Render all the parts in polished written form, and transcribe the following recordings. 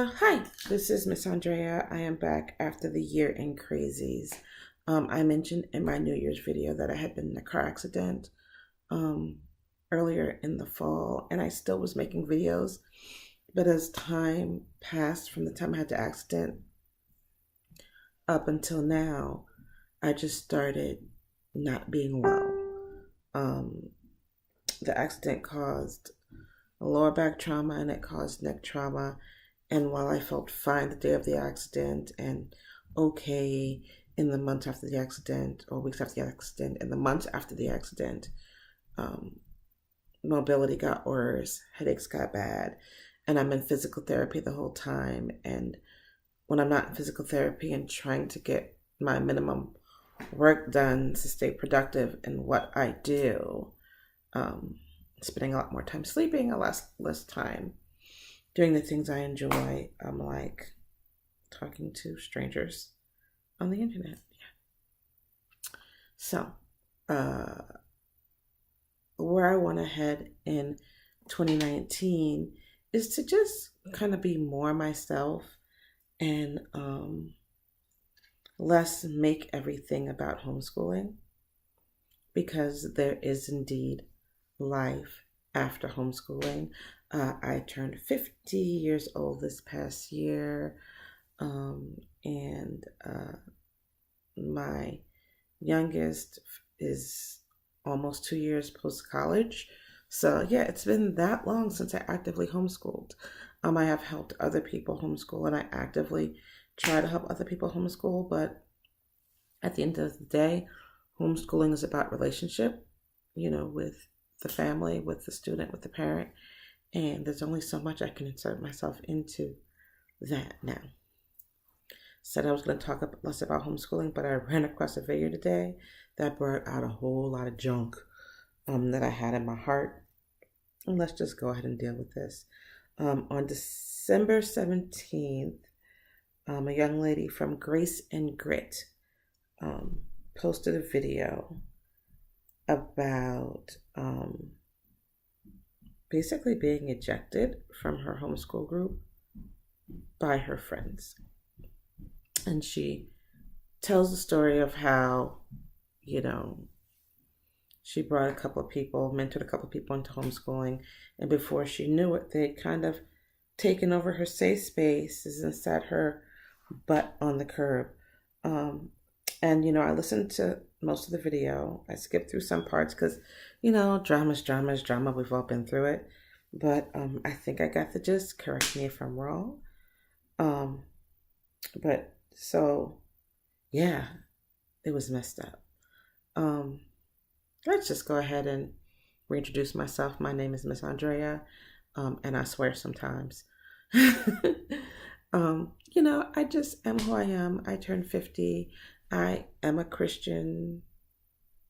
Hi, this is Miss Andrea. I am back after the year-end crazies. I mentioned in my New Year's video that I had been in a car accident um, earlier in the fall, and I still was making videos. But as time passed from the time I had the accident up until now, I just started not being well. Um, the accident caused a lower back trauma and it caused neck trauma. And while I felt fine the day of the accident and okay in the months after the accident or weeks after the accident and the months after the accident, um, mobility got worse, headaches got bad, and I'm in physical therapy the whole time. And when I'm not in physical therapy and trying to get my minimum work done to stay productive in what I do, um, spending a lot more time sleeping, a less time doing the things I enjoy. I'm like talking to strangers on the internet. Yeah. So, where I want to head in 2019 is to just kind of be more myself and less make everything about homeschooling, because there is indeed life after homeschooling. I turned 50 years old this past year, and my youngest is almost 2 years post college. So, yeah, it's been that long since I actively homeschooled. I have helped other people homeschool, and I actively try to help other people homeschool, but at the end of the day, homeschooling is about relationship, with the family, with the student, with the parent. And there's only so much I can insert myself into that now. Said I was going to talk less about homeschooling, but I ran across a video today that brought out a whole lot of junk that I had in my heart. And let's just go ahead and deal with this. On December 17th, a young lady from Grace and Grit posted a video about basically being ejected from her homeschool group by her friends. And she tells the story of how, she brought a couple of people, mentored a couple of people into homeschooling, and before she knew it, they'd kind of taken over her safe spaces and sat her butt on the curb. And I listened to most of the video. I skipped through some parts because, drama's drama. We've all been through it. But I think I got the gist. Correct me if I'm wrong. But so, yeah, it was messed up. Let's just go ahead and reintroduce myself. My name is Miss Andrea, and I swear sometimes. I just am who I am. I turned 50. I am a Christian.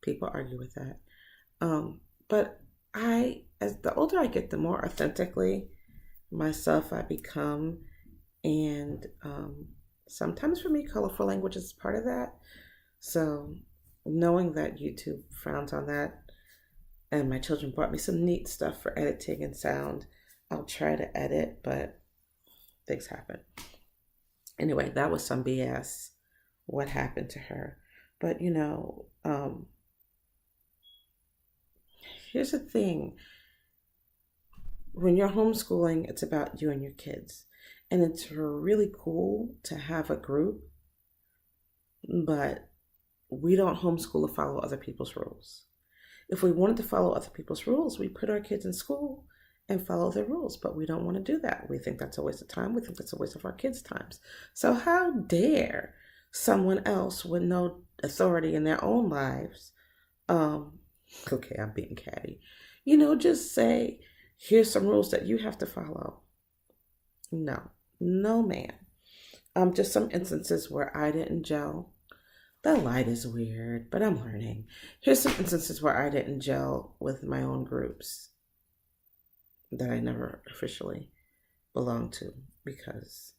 People argue with that. But as the older I get, the more authentically myself I become. And sometimes for me, colorful language is part of that. So knowing that YouTube frowns on that, and my children brought me some neat stuff for editing and sound, I'll try to edit, but things happen. Anyway, that was some BS. What happened to her? But here's the thing. When you're homeschooling, it's about you and your kids. And it's really cool to have a group, but we don't homeschool to follow other people's rules. If we wanted to follow other people's rules, we put our kids in school and follow their rules, but we don't want to do that. We think that's a waste of time. We think that's a waste of our kids' times. So how dare someone else with no authority in their own lives, okay, I'm being catty, just say, here's some rules that you have to follow. No, ma'am. Just some instances where I didn't gel. The light is weird, but I'm learning. Here's some instances where I didn't gel with my own groups that I never officially belonged to because,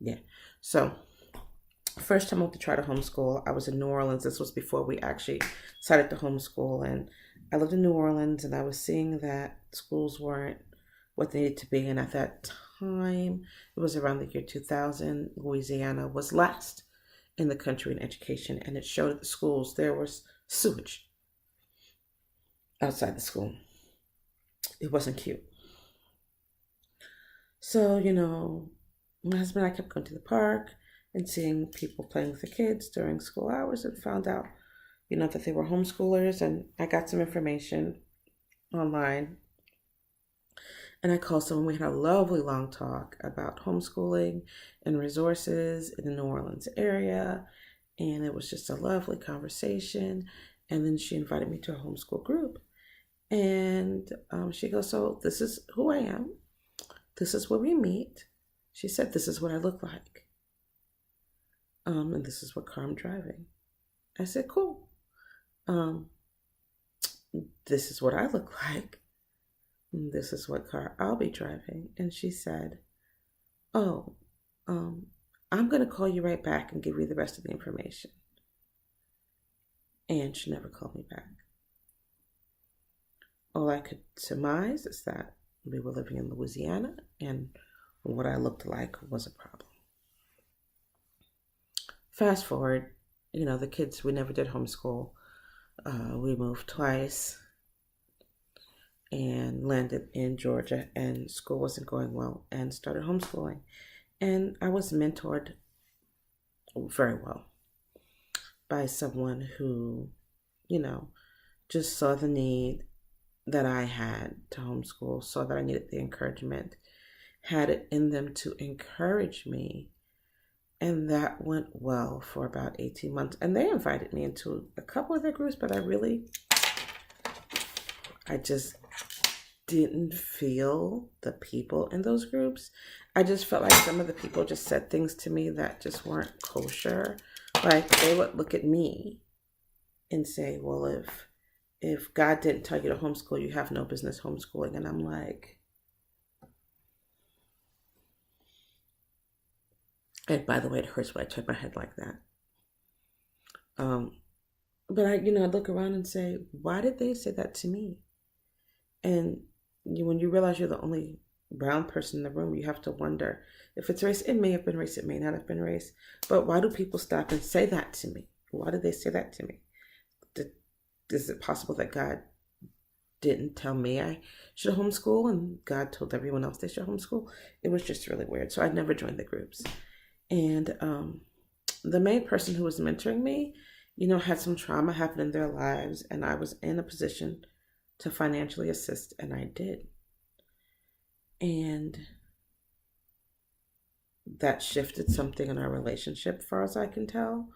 yeah. So, first time I went to try to homeschool, I was in New Orleans. This was before we actually decided to homeschool. And I lived in New Orleans, and I was seeing that schools weren't what they needed to be. And at that time, it was around the year 2000, Louisiana was last in the country in education, and it showed at the schools there was sewage outside the school. It wasn't cute. So, my husband and I kept going to the park and seeing people playing with the kids during school hours, and found out, that they were homeschoolers. And I got some information online, and I called someone. We had a lovely long talk about homeschooling and resources in the New Orleans area. And it was just a lovely conversation. And then she invited me to a homeschool group. And she goes, so this is who I am. This is where we meet. She said, this is what I look like. And this is what car I'm driving. I said, cool. This is what I look like. This is what car I'll be driving. And she said, oh, I'm going to call you right back and give you the rest of the information. And she never called me back. All I could surmise is that we were living in Louisiana, and what I looked like was a problem. Fast forward, the kids, we never did homeschool. We moved twice and landed in Georgia, and school wasn't going well, and started homeschooling. And I was mentored very well by someone who, just saw the need that I had to homeschool, saw that I needed the encouragement, had it in them to encourage me. And that went well for about 18 months. And they invited me into a couple of their groups, but I just didn't feel the people in those groups. I just felt like some of the people just said things to me that just weren't kosher. Like, they would look at me and say, well, if God didn't tell you to homeschool, you have no business homeschooling. And I'm like, and by the way, it hurts when I turn my head like that. But I look around and say, why did they say that to me? And when you realize you're the only brown person in the room, you have to wonder if it's race. It may have been race, it may not have been race. But why do people stop and say that to me? Why did they say that to me? Is it possible that God didn't tell me I should homeschool and God told everyone else they should homeschool? It was just really weird. So I never joined the groups. And the main person who was mentoring me, had some trauma happen in their lives, and I was in a position to financially assist, and I did. And that shifted something in our relationship, as far as I can tell,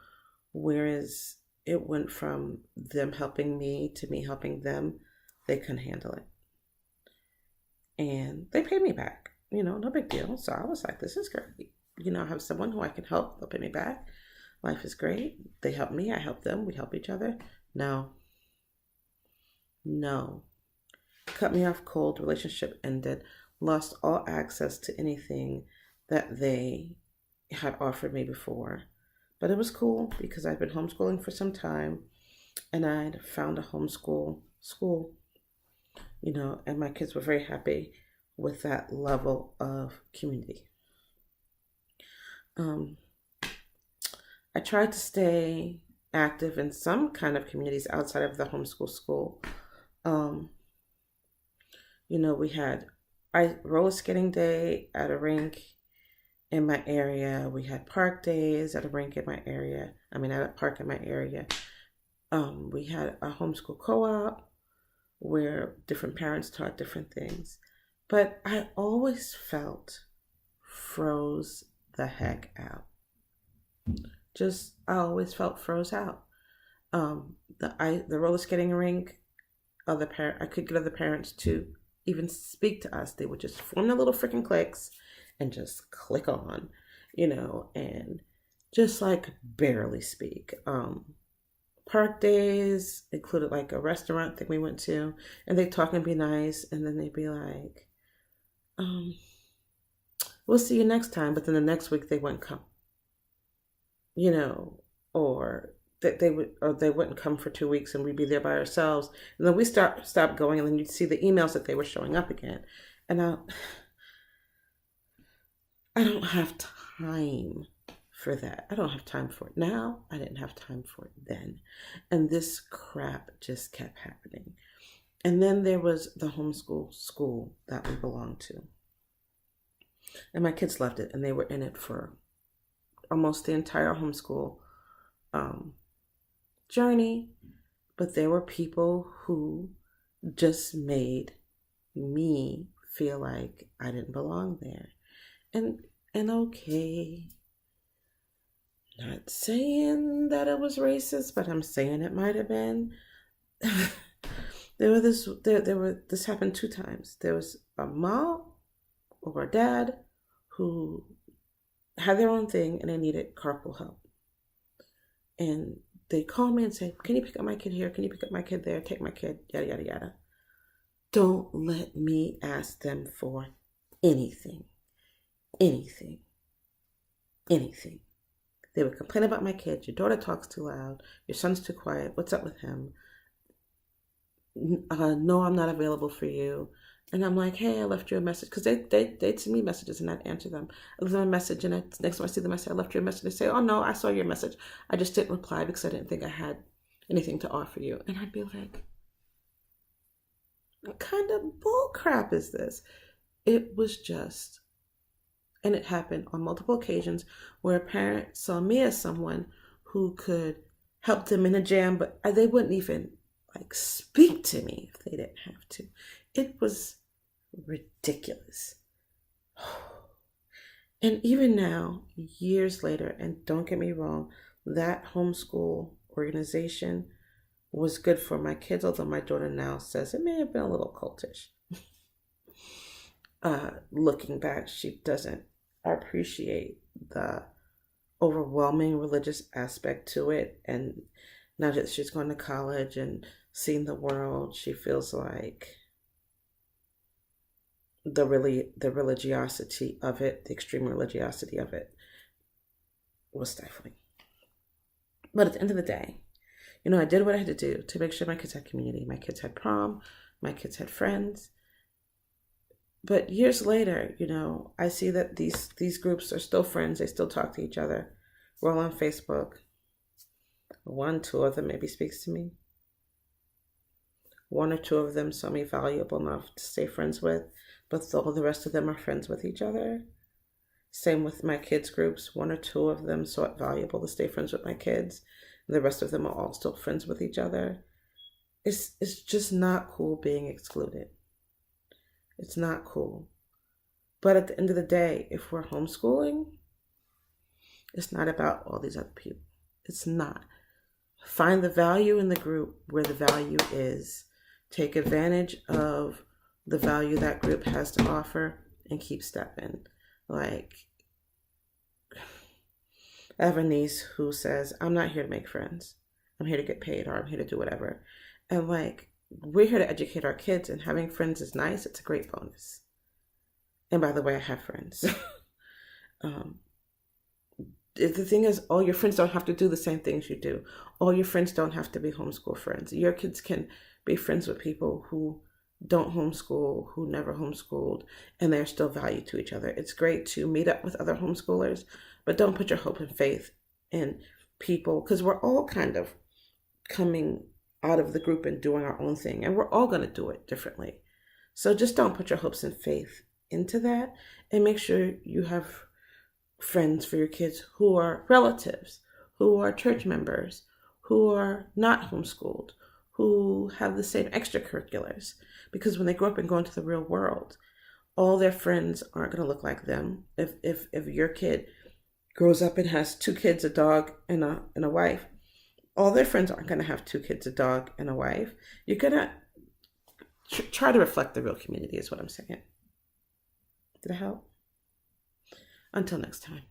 whereas it went from them helping me to me helping them. They couldn't handle it. And they paid me back, no big deal. So I was like, this is great. I have someone who I can help. They'll pay me back. Life is great. They help me. I help them. We help each other. No. Cut me off cold. Relationship ended. Lost all access to anything that they had offered me before. But it was cool because I'd been homeschooling for some time, and I'd found a homeschool school, and my kids were very happy with that level of community. I tried to stay active in some kind of communities outside of the homeschool school. We had roller skating day at a rink in my area. We had park days at a rink in my area. At a park in my area. We had a homeschool co-op where different parents taught different things. But I always felt froze the heck out. I always felt froze out. The roller skating rink, I could get other parents to even speak to us. They would just form their little freaking cliques and just click on, and just like barely speak. Park days included like a restaurant that we went to, and they'd talk and be nice, and then they'd be like, we'll see you next time, but then the next week they wouldn't come. Or that they wouldn't come for 2 weeks and we'd be there by ourselves. And then we stopped going, and then you'd see the emails that they were showing up again. And I don't have time for that. I don't have time for it now. I didn't have time for it then. And this crap just kept happening. And then there was the homeschool school that we belonged to. And my kids loved it, and they were in it for almost the entire homeschool journey. But there were people who just made me feel like I didn't belong there. And okay, not saying that it was racist, but I'm saying it might have been. This happened 2 times. There was a mom or a dad who had their own thing and they needed carpool help. And they call me and say, can you pick up my kid here? Can you pick up my kid there? Take my kid, yada, yada, yada. Don't let me ask them for anything. Anything. Anything. They would complain about my kid. Your daughter talks too loud. Your son's too quiet. What's up with him? No, I'm not available for you. And I'm like, hey, I left you a message. Because they'd send me messages and I'd answer them. I left them a message and next time I see them, I say, I left you a message. They say, oh, no, I saw your message. I just didn't reply because I didn't think I had anything to offer you. And I'd be like, what kind of bull crap is this? It was just, and it happened on multiple occasions where a parent saw me as someone who could help them in a jam, but they wouldn't even speak to me if they didn't have to. It was ridiculous. And even now, years later, and don't get me wrong, that homeschool organization was good for my kids, although my daughter now says it may have been a little cultish. Looking back, she doesn't appreciate the overwhelming religious aspect to it. And now that she's going to college and seen the world, she feels like the religiosity of it, the extreme religiosity of it, was stifling. But at the end of the day, I did what I had to do to make sure my kids had community. My kids had prom, my kids had friends. But years later, I see that these groups are still friends. They still talk to each other. We're all on Facebook. 1, 2 of them maybe speaks to me. 1 or 2 of them saw me valuable enough to stay friends with, but all the rest of them are friends with each other. Same with my kids' groups. 1 or 2 of them saw it valuable to stay friends with my kids. And the rest of them are all still friends with each other. It's just not cool being excluded. It's not cool. But at the end of the day, if we're homeschooling, it's not about all these other people. It's not. Find the value in the group where the value is. Take advantage of the value that group has to offer and keep stepping. I have a niece who says, I'm not here to make friends. I'm here to get paid, or I'm here to do whatever. And we're here to educate our kids, and having friends is nice. It's a great bonus. And by the way, I have friends. The thing is, all your friends don't have to do the same things you do. All your friends don't have to be homeschool friends. Your kids can be friends with people who don't homeschool, who never homeschooled, and they're still valued to each other. It's great to meet up with other homeschoolers, but don't put your hope and faith in people, because we're all kind of coming out of the group and doing our own thing, and we're all going to do it differently. So just don't put your hopes and faith into that, and make sure you have friends for your kids who are relatives, who are church members, who are not homeschooled, who have the same extracurriculars. Because when they grow up and go into the real world, all their friends aren't going to look like them. If your kid grows up and has 2 kids, a dog, and a wife, all their friends aren't going to have 2 kids, a dog, and a wife. You're going to try to reflect the real community is what I'm saying. Did it help? Until next time.